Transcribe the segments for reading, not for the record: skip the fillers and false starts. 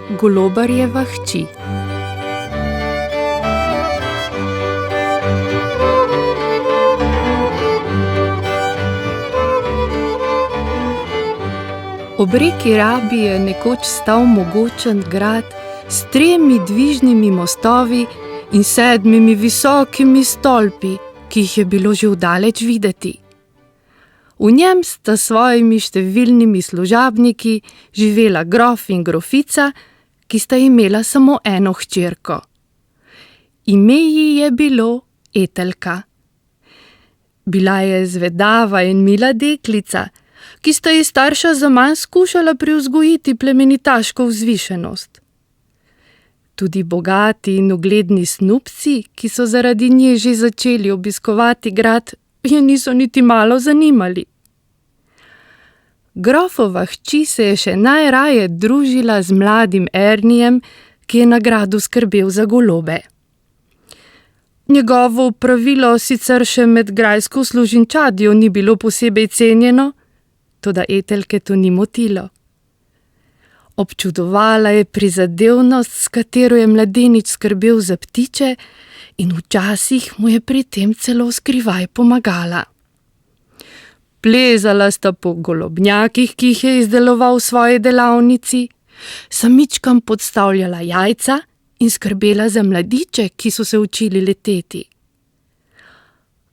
Golobarjeva hči. Ob reki Rabi je nekoč stal mogočen grad s 3 dvižnimi mostovi in 7 visokimi stolpi, ki jih je bilo že vdaleč videti. V njem sta s svojimi številnimi služabniki živela grof in grofica, ki sta imela samo eno hčerko. Ime ji je bilo Etelka. Bila je zvedava in mila deklica, ki sta ji starša zaman skušala privzgojiti plemenitaško vzvišenost. Tudi bogati in ugledni snubci, ki so zaradi nje že začeli obiskovati grad, je niso niti malo zanimali. Grofova hči se je še najraje družila z mladim Ernijem, ki je na gradu skrbel za golobe. Njegovo opravilo sicer še med grajsko služinčadjo ni bilo posebej cenjeno, toda Etelke to ni motilo. Občudovala je prizadevnost, s katero je mladenič skrbel za ptiče, in včasih mu je pri tem celo skrivaj pomagala. Plezala sta po golobnjakih, ki jih je izdeloval v svoji delavnici, samičkam podstavljala jajca in skrbela za mladiče, ki so se učili leteti.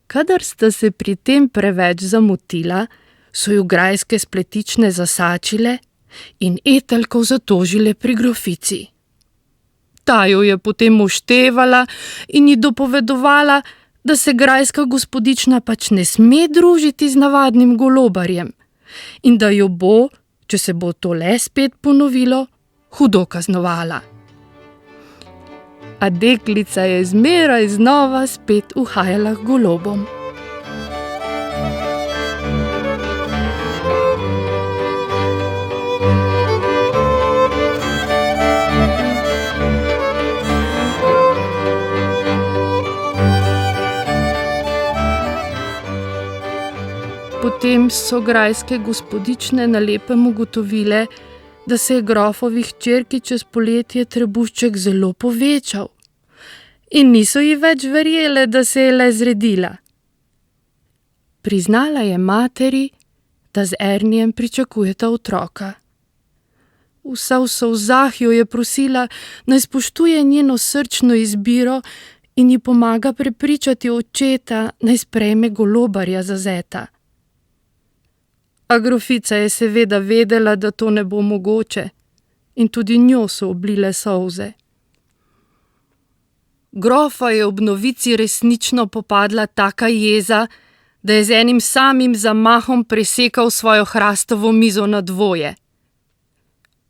Kadar sta se pri tem preveč zamotila, so ju grajske spletične zasačile in Etelko zatožile pri grofici. Ta jo je potem oštevala in ji dopovedovala, da se grajska gospodična pač ne sme družiti z navadnim golobarjem in da jo bo, če se bo to le spet ponovilo, hudo kaznovala. A deklica je zmeraj znova spet uhajala k golobom. Potem so grajske gospodične na lepem ugotovile, da se je grofovi hčerki čez poletje trebušček zelo povečal in niso ji več verjele, da se je le zredila. Priznala je materi, da z Ernijem pričakujeta otroka. Vsa v solzah jo je prosila, naj spoštuje njeno srčno izbiro in ji pomaga prepričati očeta, naj sprejme golobarja za zeta. A grofica je seveda vedela, da to ne bo mogoče, in tudi njo so oblile solze. Grofa je ob novici resnično popadla taka jeza, da je z enim samim zamahom presekal svojo hrastovo mizo na dvoje.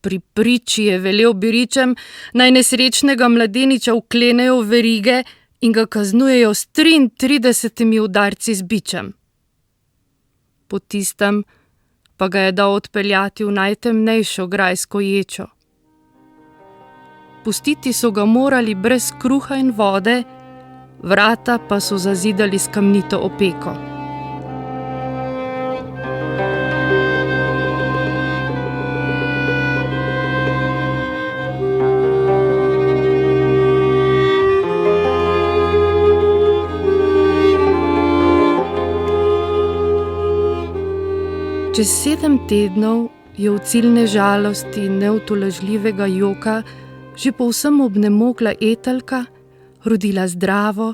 Pri priči je velel biričem, naj nesrečnega mladeniča vklenejo v verige in ga kaznujejo s 33 udarci z bičem. Po tistem pa ga je dal odpeljati v najtemnejšo grajsko ječo. Pustiti so ga morali brez kruha in vode, vrata pa so zazidali s kamnito opeko. Čez 7 tednov je v ciljne žalosti in neutolažljivega joka že povsem obnemogla Etelka rodila zdravo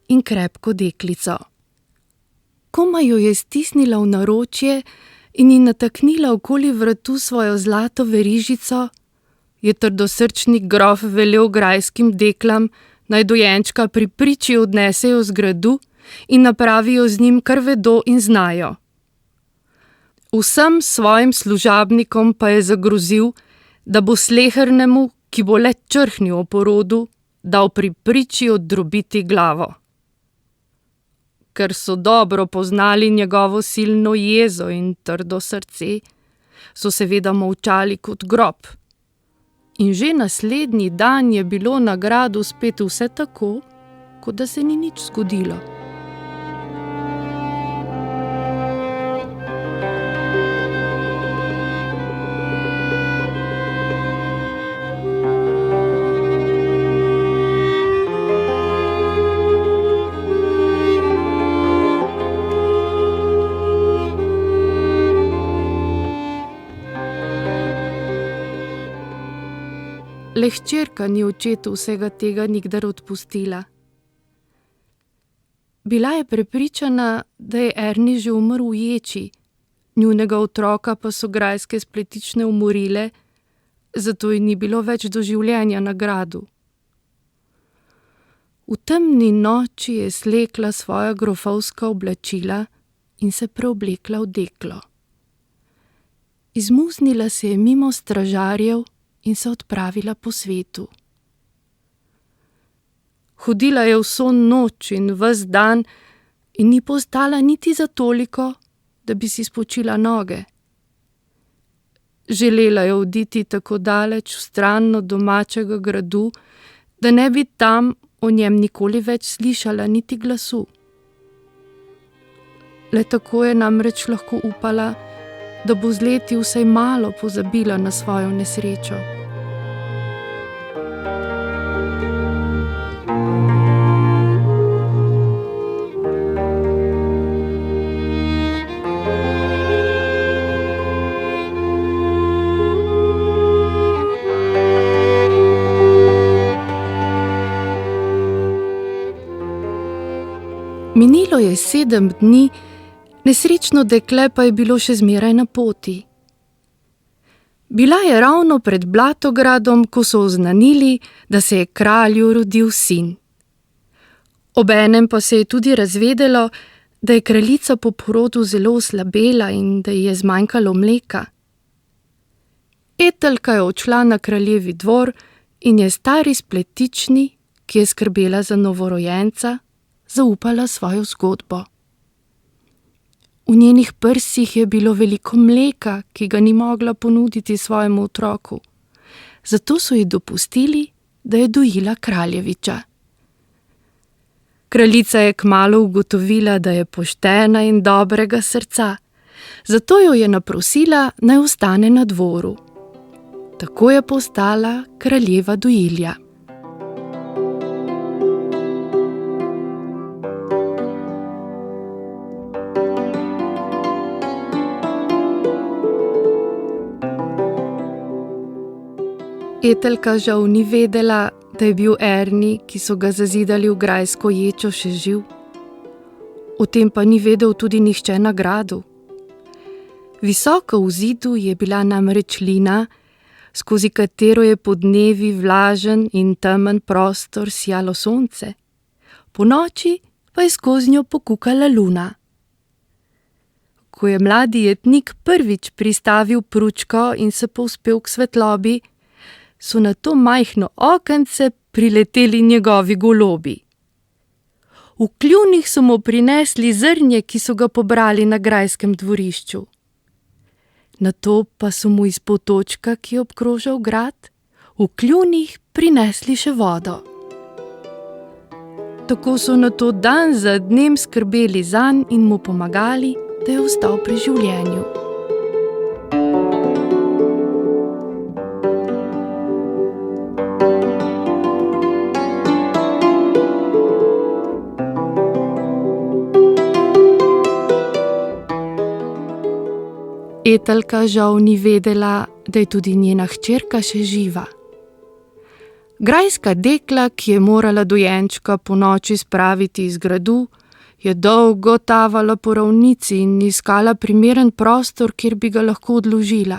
in krepko deklico. Komaj jo je stisnila v naročje in ji nataknila okoli vratu svojo zlato verižico, je trdosrčni grof velel grajskim deklam, naj dojenčka pri priči odnesejo z gradu in napravijo z njim, kar vedo in znajo. Vsem svojim služabnikom pa je zagrozil, da bo slehernemu, ki bo le črhnil o porodu, dal pri priči oddrobiti glavo. Ker so dobro poznali njegovo silno jezo in trdo srce, so seveda molčali kot grob. In že naslednji dan je bilo na gradu spet vse tako, kot da se ni nič zgodilo. le hčerka ni očetu vsega tega nikdar odpustila. Bila je prepričana, da je Ernie že umrl v ječi, njunega otroka pa so grajske spletične umorile, zato ji ni bilo več do življenja na gradu. V temni noči je slekla svoja grofovska oblačila in se preoblekla v deklo. Izmuznila se je mimo stražarjev in se odpravila po svetu. Hodila je vso noč in ves dan in ni postala niti za toliko, da bi si spočila noge. Želela je oditi tako daleč vstran od domačega gradu, da ne bi tam o njem nikoli več slišala niti glasu. Le tako je namreč lahko upala, da bo z leti vsaj malo pozabila na svojo nesrečo. Minilo je 7 dni, nesrečno dekle pa je bilo še zmeraj na poti. Bila je ravno pred Blatogradom, ko so oznanili, da se je kralju rodil sin. Obenem pa se je tudi razvedelo, da je kraljica po porodu zelo oslabela in da ji je zmanjkalo mleka. Etelka je odšla na kraljevi dvor in je stari spletični, ki je skrbela za novorojenca, zaupala svojo zgodbo. V njenih prsih je bilo veliko mleka, ki ga ni mogla ponuditi svojemu otroku. Zato so ji dopustili, da je dojila kraljeviča. Kraljica je kmalu ugotovila, da je poštena in dobrega srca, zato jo je naprosila, naj ostane na dvoru. Tako je postala kraljeva dojilja. Etelka žal ni vedela, da je bil Ernie, ki so ga zazidali v grajsko ječo, še živ. O tem pa ni vedel tudi nihče na gradu. Visoko v zidu je bila namreč lina, skozi katero je podnevi vlažen in temen prostor sijalo sonce, ponoči pa je skozi njo pokukala luna. Ko je mladi jetnik prvič pristavil pručko in se povzpel k svetlobi, so na to majhno okence prileteli njegovi golobi. V kljunih so mu prinesli zrnje, ki so ga pobrali na grajskem dvorišču. Nato pa so mu iz potočka, ki je obkrožal grad, v kljunih prinesli še vodo. Tako so nato dan za dnem skrbeli zanj in mu pomagali, da je ostal pri življenju. Etelka žal ni vedela, da je tudi njena hčerka še živa. Grajska dekla, ki je morala dojenčka ponoči spraviti iz gradu, je dolgo tavala po ravnici in iskala primeren prostor, kjer bi ga lahko odložila.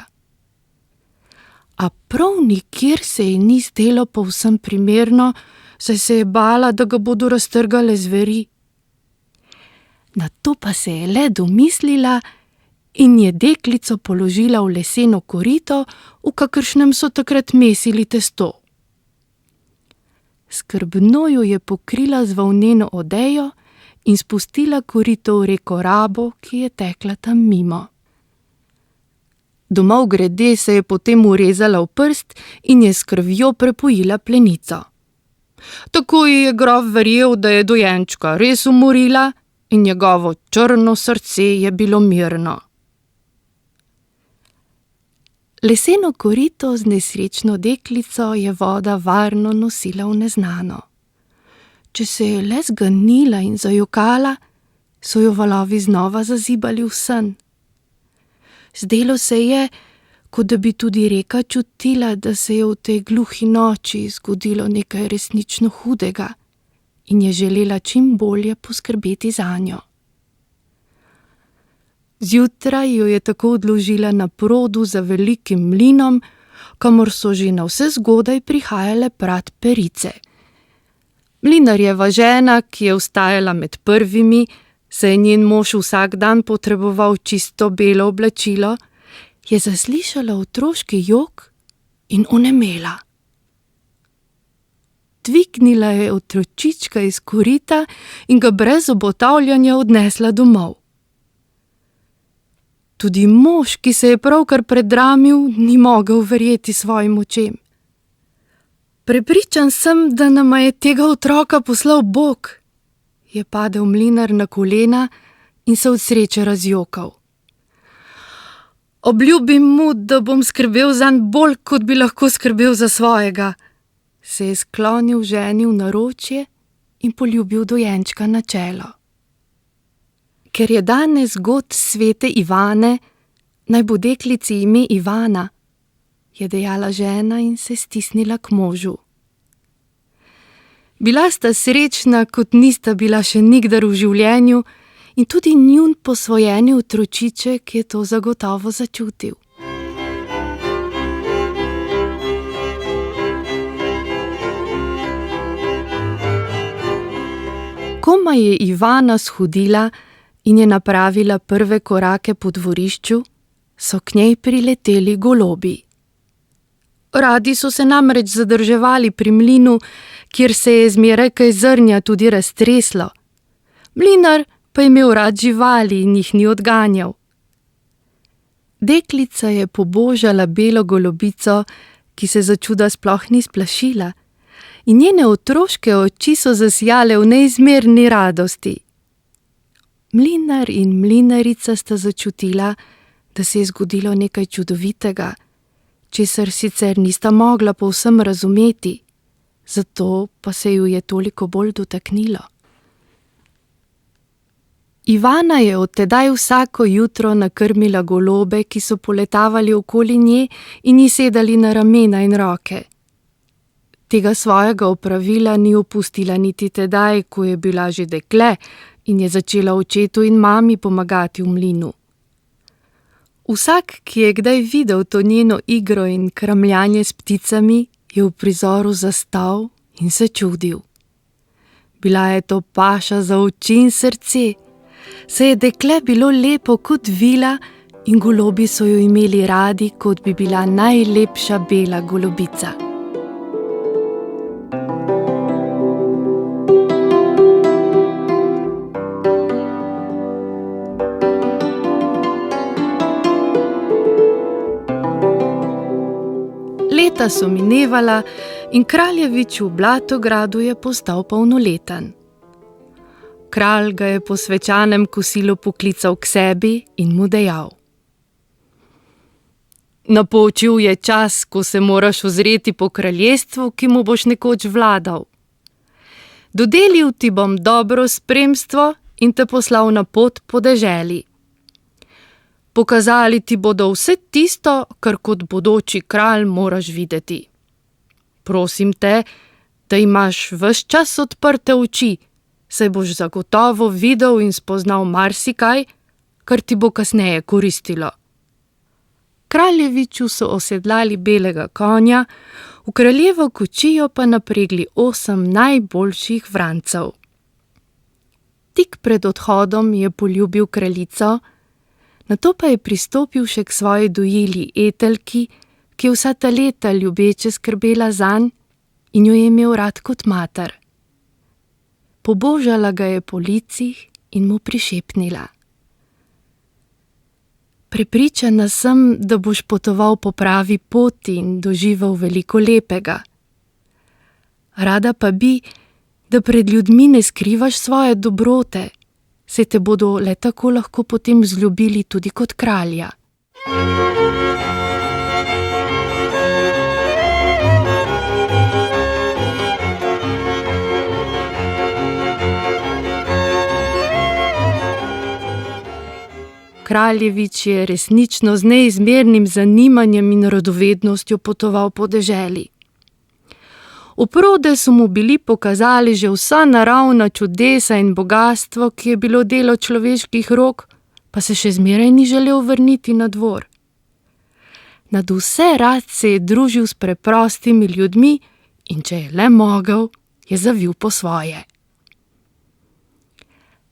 A prav nikjer se ji ni zdelo povsem primerno, saj se je bala, da ga bodo raztrgale zveri. Nato pa se je le domislila in je deklico položila v leseno korito, v kakršnem so takrat mesili testo. Skrbno jo je pokrila z volneno odejo in spustila korito v reko Rabo, ki je tekla tam mimo. Domov grede se je potem urezala v prst in je s krvjo prepojila plenico. Tako ji je grof verjel, da je dojenčka res umorila in njegovo črno srce je bilo mirno. Leseno korito z nesrečno deklico je voda varno nosila v neznano. Če se je le zganila in zajokala, so jo valovi znova zazibali v sen. Zdelo se je, kot da bi tudi reka čutila, da se je v tej gluhi noči zgodilo nekaj resnično hudega in je želela čim bolje poskrbeti zanjo. Zjutraj jo je tako odložila na produ za velikim mlinom, kamor so že navsezgodaj prihajale prat perice. Mlinarjeva žena, ki je vstajala med prvimi, saj je njen mož vsak dan potreboval čisto belo oblačilo, je zaslišala otroški jok in onemela. Dvignila je otročička iz korita in ga brez obotavljanja odnesla domov. Tudi mož, ki se je pravkar predramil, ni mogel verjeti svojim očem. Prepričan sem, da nama je tega otroka poslal Bog, je padel mlinar na kolena in se od sreče razjokal. Obljubim mu, da bom skrbel zanj bolj, kot bi lahko skrbel za svojega, se je sklonil ženi v naročje in poljubil dojenčka na čelo. Ker je danes god svete Ivane, naj bo deklici ime Ivana, je dejala žena in se stisnila k možu. Bila sta srečna, kot nista bila še nikdar v življenju, in tudi njun posvojeni otročiček je to zagotovo začutil. Komaj je Ivana shodila in je napravila prve korake po dvorišču, so k njej prileteli golobi. Radi so se namreč zadrževali pri mlinu, kjer se je zmeraj kaj zrnja tudi raztreslo. Mlinar pa je imel rad živali in jih ni odganjal. Deklica je pobožala belo golobico, ki se začuda sploh ni splašila, in njene otroške oči so zasijale v neizmerni radosti. Mlinar in mlinarica sta začutila, da se je zgodilo nekaj čudovitega, česar sicer nista mogla povsem razumeti, zato pa se ju je toliko bolj dotaknilo. Ivana je od tedaj vsako jutro nakrmila golobe, ki so poletavali okoli nje in ji sedali na ramena in roke. Tega svojega opravila ni opustila niti tedaj, ko je bila že dekle in je začela očetu in mami pomagati v mlinu. Vsak, ki je kdaj videl to njeno igro in kramljanje s pticami, je v prizoru zastal in se čudil. Bila je to paša za oči in srce, saj je dekle bilo lepo kot vila in golobi so jo imeli radi, kot bi bila najlepša bela golobica. Leta so minevala in kraljevič v Blatogradu je postal polnoleten. Kralj ga je po svečanem kosilu poklical k sebi in mu dejal: Napočil je čas, ko se moraš ozreti po kraljestvu, ki mu boš nekoč vladal. Dodelil ti bom dobro spremstvo in te poslal na pot po deželi. Pokazali ti bodo vse tisto, kar kot bodoči kralj moraš videti. Prosim te, da imaš ves čas odprte oči, saj boš zagotovo videl in spoznal marsikaj, kar ti bo kasneje koristilo. Kraljeviču so osedlali belega konja, v kraljevo kočijo pa napregli 8 najboljših vrancev. Tik pred odhodom je poljubil kraljico, nato pa je pristopil še k svoji dojili Etelki, ki je vsa ta leta ljubeče skrbela zanj in jo je imel rad kot mater. Pobožala ga je po licih in mu prišepnila: Prepričana sem, da boš potoval po pravi poti in doživel veliko lepega. Rada pa bi, da pred ljudmi ne skrivaš svoje dobrote, saj te bodo le tako lahko potem vzljubili tudi kot kralja. Kraljevič je resnično z neizmernim zanimanjem in radovednostjo potoval po deželi. Oprode so mu bili pokazali že vsa naravna čudesa in bogastvo, ki je bilo delo človeških rok, pa se še zmeraj ni želel vrniti na dvor. Nadvse rad se je družil s preprostimi ljudmi in če je le mogel, je zavil po svoje.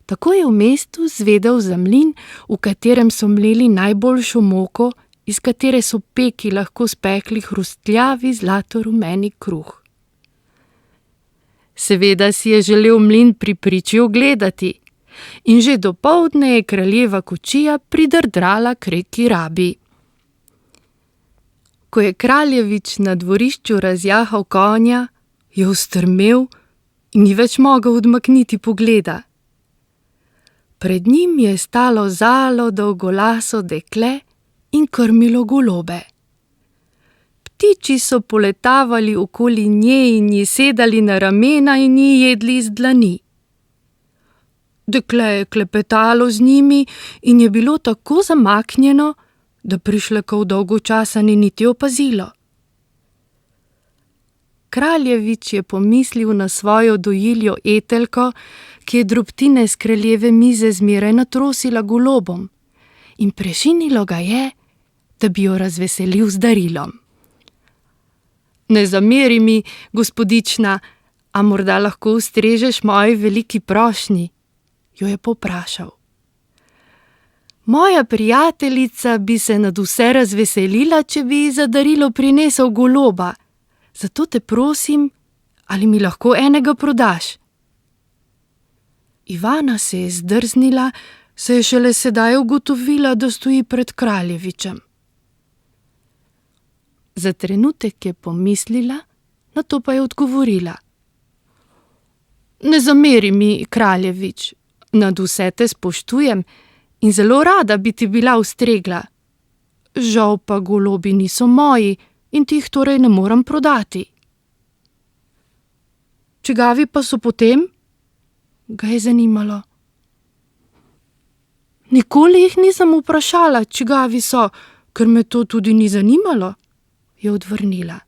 Tako je v mestu zvedel za mlin, v katerem so mleli najboljšo moko, iz katere so peki lahko spekli hrustljavi zlatorumeni kruh. Seveda si je želel mlin pri priči ogledati in že dopoldne je kraljeva kočija pridrdrala k reki Rabi. Ko je Kraljevič na dvorišču razjahal konja, je ustrmel in ni več mogel odmakniti pogleda. Pred njim je stalo zalo dolgolaso dekle in krmilo golobe. Ptiči so poletavali okoli nje in ji sedali na ramena in ji jedli iz dlani. Dekle je klepetalo z njimi in je bilo tako zamaknjeno, da prišlekov dolgo časa ni niti opazilo. Kraljevič je pomislil na svojo dojiljo Etelko, ki je drobtine s kraljeve mize zmeraj natrosila golobom, in prešinilo ga je, da bi jo razveselil z darilom. Ne zameri mi, gospodična, a morda lahko ustrežeš moji veliki prošnji, jo je povprašal. Moja prijateljica bi se nadvse razveselila, če bi ji za darilo prinesel goloba, zato te prosim, ali mi lahko enega prodaš? Ivana se je zdrznila, saj je šele sedaj ugotovila, da stoji pred Kraljevičem. Za trenutek je pomislila, nato pa je odgovorila. Ne zameri mi, Kraljevič, nadvse te spoštujem in zelo rada bi ti bila ustregla. Žal pa golobi niso moji in ti jih torej ne morem prodati. Čigavi pa so potem? Ga je zanimalo. Nikoli jih nisem vprašala, čigavi so, ker me to tudi ni zanimalo, je odvrnila.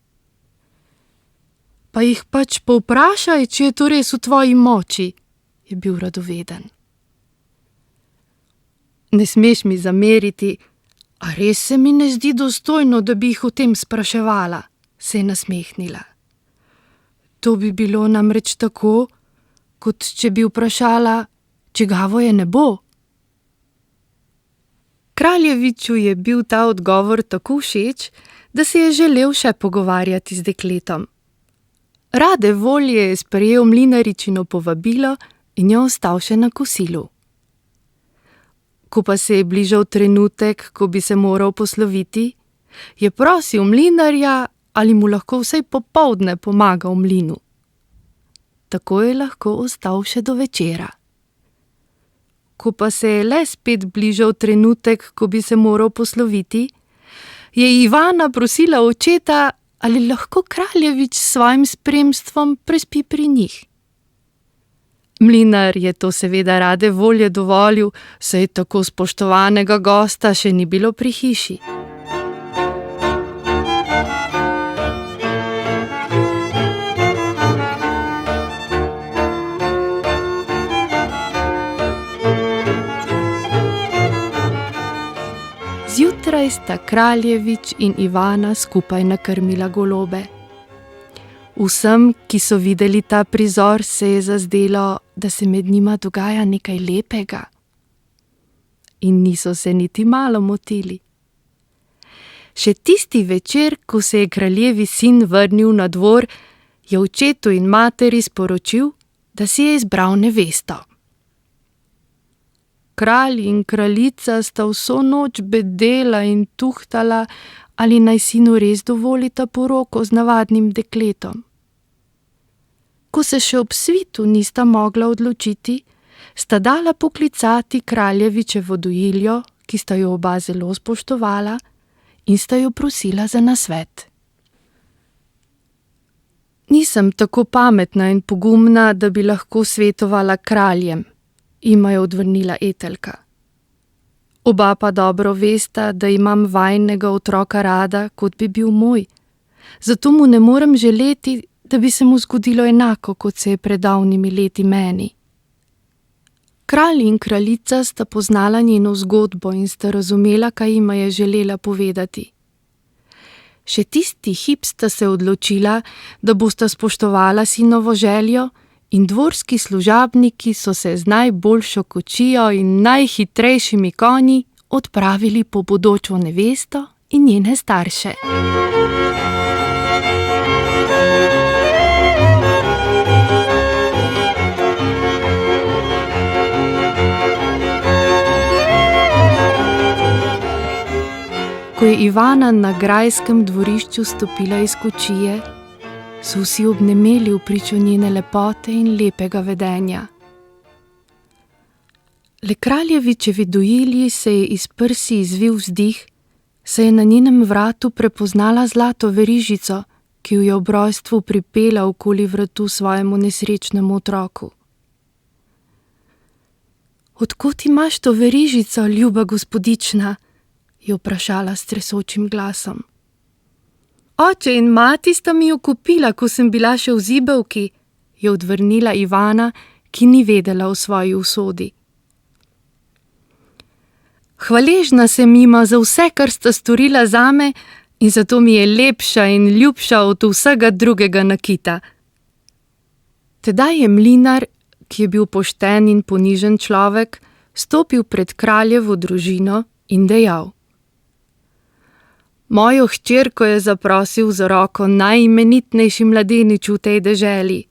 Pa jih pač povprašaj, če je to res v tvoji moči, je bil radoveden. Ne smeš mi zameriti, a res se mi ne zdi dostojno, da bi jih o tem spraševala, se je nasmehnila. To bi bilo namreč tako, kot če bi vprašala, čigavo je nebo. Kraljeviču je bil ta odgovor tako všeč, da se je želel še pogovarjati z dekletom. Rade volje je sprejel mlinaričino povabilo in jo ostal še na kosilu. Ko pa se je bližal trenutek, ko bi se moral posloviti, je prosil mlinarja, ali mu lahko vsaj popoldne pomaga v mlinu. Tako je lahko ostal še do večera. Ko pa se je le spet bližal trenutek, ko bi se moral posloviti, je Ivana prosila očeta, ali lahko Kraljevič s svojim spremstvom prespi pri njih. Mlinar je to seveda rade volje dovolil, saj tako spoštovanega gosta še ni bilo pri hiši. Zjutraj sta Kraljevič in Ivana skupaj nakrmila golobe. Vsem, ki so videli ta prizor, se je zazdelo, da se med njima dogaja nekaj lepega. In niso se niti malo motili. Še tisti večer, ko se je kraljevi sin vrnil na dvor, je očetu in materi sporočil, da si je izbral nevesto. Kralj in kraljica sta vso noč bedela in tuhtala, ali naj sinu res dovolita poroko z navadnim dekletom. Ko se še ob svitu nista mogla odločiti, sta dala poklicati Kraljevičevo dojiljo, ki sta jo oba zelo spoštovala, in sta jo prosila za nasvet. Nisem tako pametna in pogumna, da bi lahko svetovala kraljem, jima je odvrnila Etelka. Oba pa dobro vesta, da imam vajinega otroka rada, kot bi bil moj. Zato mu ne morem želeti, da bi se mu zgodilo enako, kot se je pred davnimi leti meni. Kralj in kraljica sta poznala njeno zgodbo in sta razumela, kaj jima je želela povedati. Še tisti hip sta se odločila, da bosta spoštovala sinovo željo, in dvorski služabniki so se z najboljšo kočijo in najhitrejšimi konji odpravili po bodočo nevesto in njene starše. Ko je Ivana na grajskem dvorišču stopila iz kočije, so vsi obnemeli v pričo njene lepote in lepega vedenja. Le kraljevičevi dojilji se je iz prsi izvil vzdih, saj je na njenem vratu prepoznala zlato verižico, ki jo je ob rojstvu pripela okoli vratu svojemu nesrečnemu otroku. "Od kod imaš to verižico, ljuba gospodična?" je vprašala s tresočim glasom. "Oče in mati sta mi jo kupila, ko sem bila še v zibelki," je odvrnila Ivana, ki ni vedela o svoji usodi. "Hvaležna sem jima za vse, kar sta storila zame, in zato mi je lepša in ljubša od vsega drugega nakita." Tedaj je mlinar, ki je bil pošten in ponižen človek, stopil pred kraljevo družino in dejal: "Mojo hčerko je zaprosil za roko najimenitnejši mladenič v tej deželi.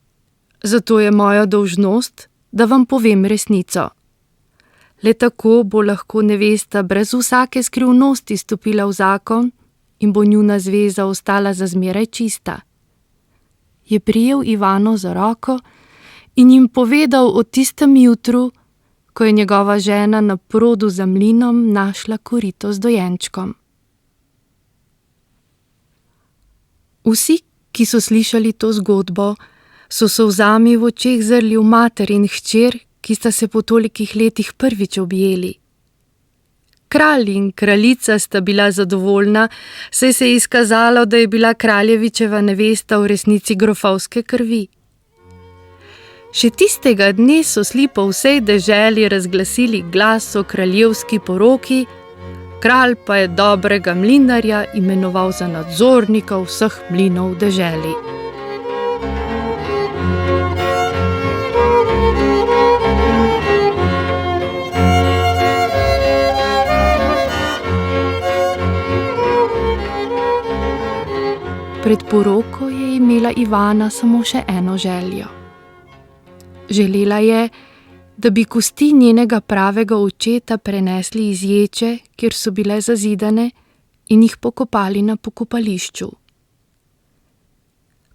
Zato je moja dolžnost, da vam povem resnico. Le tako bo lahko nevesta brez vsake skrivnosti stopila v zakon in bo njuna zveza ostala za zmeraj čista." Je prijel Ivano za roko in jim povedal o tistem jutru, ko je njegova žena na produ za mlinom našla korito z dojenčkom. Vsi, ki so slišali to zgodbo, so solzami v očeh zrli v mater in hčer, ki sta se po tolikih letih prvič objeli. Kralj in kraljica sta bila zadovoljna, saj se je izkazalo, da je bila kraljevičeva nevesta v resnici grofovske krvi. Še tistega dne so sli po vsej deželi razglasili glas o kraljevski poroki, kralj pa je dobrega mlinarja imenoval za nadzornika vseh mlinov v deželi. Pred poroko je imela Ivana samo še eno željo. Želela je, da bi kosti njenega pravega očeta prenesli iz ječe, kjer so bile zazidane, in jih pokopali na pokopališču.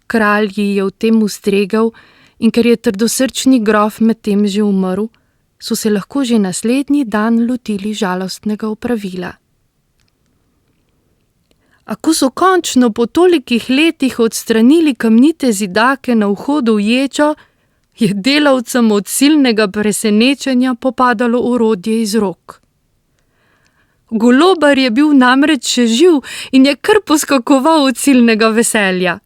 Kralj ji je v tem ustregel, in ker je trdosrčni grof medtem že umrl, so se lahko že naslednji dan lotili žalostnega opravila. A ko so končno po tolikih letih odstranili kamnite zidake na vhodu v ječo, je delavcem od silnega presenečenja popadalo orodje iz rok. Golobar je bil namreč še živ in je kar poskakoval od silnega veselja.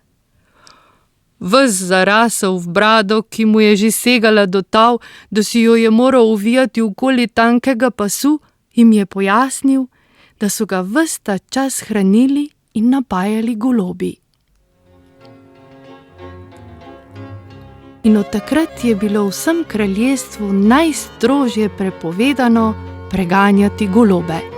Ves zarasel v brado, ki mu je že segala do tal, da si jo je moral ovijati okoli tankega pasu, jim je pojasnil, da so ga ves ta čas hranili in napajali golobi. In od takrat je bilo v vsem kraljestvu najstrožje prepovedano preganjati golobe.